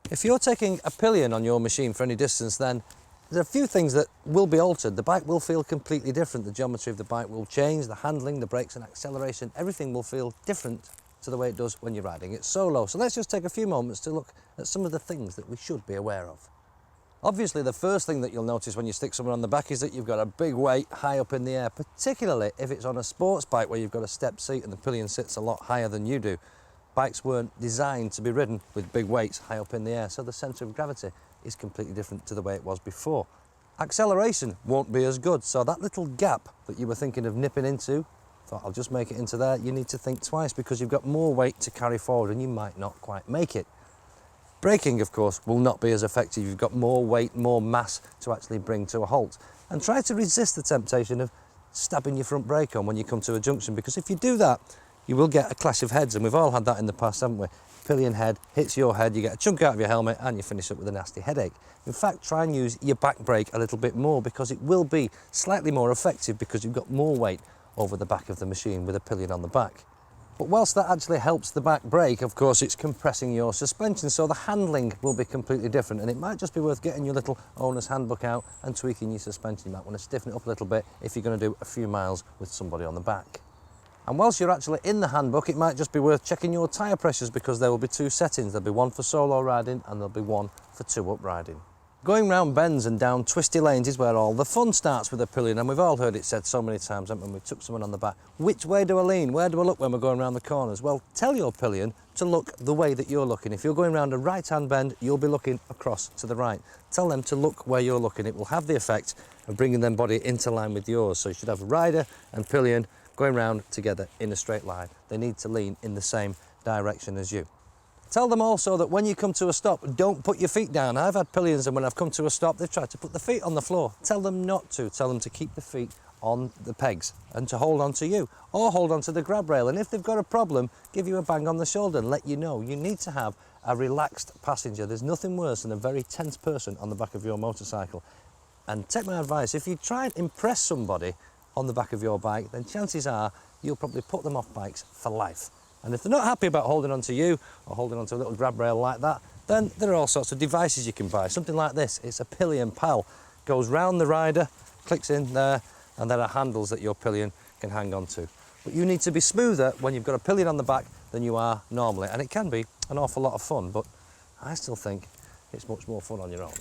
If you're taking a pillion on your machine for any distance, then there are a few things that will be altered. The bike will feel completely different. The geometry of the bike will change, the handling, the brakes and acceleration, everything will feel different to the way it does when you're riding it solo. So let's just take a few moments to look at some of the things that we should be aware of. Obviously, the first thing that you'll notice when you stick someone on the back is that you've got a big weight high up in the air, particularly if it's on a sports bike where you've got a step seat and the pillion sits a lot higher than you do. Bikes weren't designed to be ridden with big weights high up in the air, so the centre of gravity is completely different to the way it was before. Acceleration won't be as good, so that little gap that you were thinking of nipping into, thought I'll just make it into there, you need to think twice because you've got more weight to carry forward and you might not quite make it. Braking, of course, will not be as effective. You've got more weight, more mass to actually bring to a halt. And try to resist the temptation of stabbing your front brake on when you come to a junction, because if you do that, you will get a clash of heads, and we've all had that in the past, haven't we? Pillion head hits your head, you get a chunk out of your helmet and you finish up with a nasty headache. In fact, try and use your back brake a little bit more because it will be slightly more effective because you've got more weight over the back of the machine with a pillion on the back. But whilst that actually helps the back brake, of course, it's compressing your suspension, so the handling will be completely different, and it might just be worth getting your little owner's handbook out and tweaking your suspension. You might want to stiffen it up a little bit if you're going to do a few miles with somebody on the back. And whilst you're actually in the handbook, it might just be worth checking your tyre pressures because there will be two settings. There'll be one for solo riding and there'll be one for two-up riding. Going round bends and down twisty lanes is where all the fun starts with a pillion, and we've all heard it said so many times, haven't we, when we took someone on the back. Which way do I lean? Where do I look when we're going around the corners? Well, tell your pillion to look the way that you're looking. If you're going round a right-hand bend, you'll be looking across to the right. Tell them to look where you're looking. It will have the effect of bringing them body into line with yours. So you should have rider and pillion going round together in a straight line. They need to lean in the same direction as you. Tell them also that when you come to a stop, don't put your feet down. I've had pillions and when I've come to a stop, they've tried to put the feet on the floor. Tell them not to. Tell them to keep the feet on the pegs and to hold on to you or hold on to the grab rail. And if they've got a problem, give you a bang on the shoulder and let you know. You need to have a relaxed passenger. There's nothing worse than a very tense person on the back of your motorcycle. And take my advice, if you try and impress somebody on the back of your bike, then chances are you'll probably put them off bikes for life. And if they're not happy about holding on to you or holding on to a little grab rail like that, then there are all sorts of devices you can buy. Something like this, it's a pillion pal. Goes round the rider, clicks in there, and there are handles that your pillion can hang on to. But you need to be smoother when you've got a pillion on the back than you are normally. And it can be an awful lot of fun, but I still think it's much more fun on your own.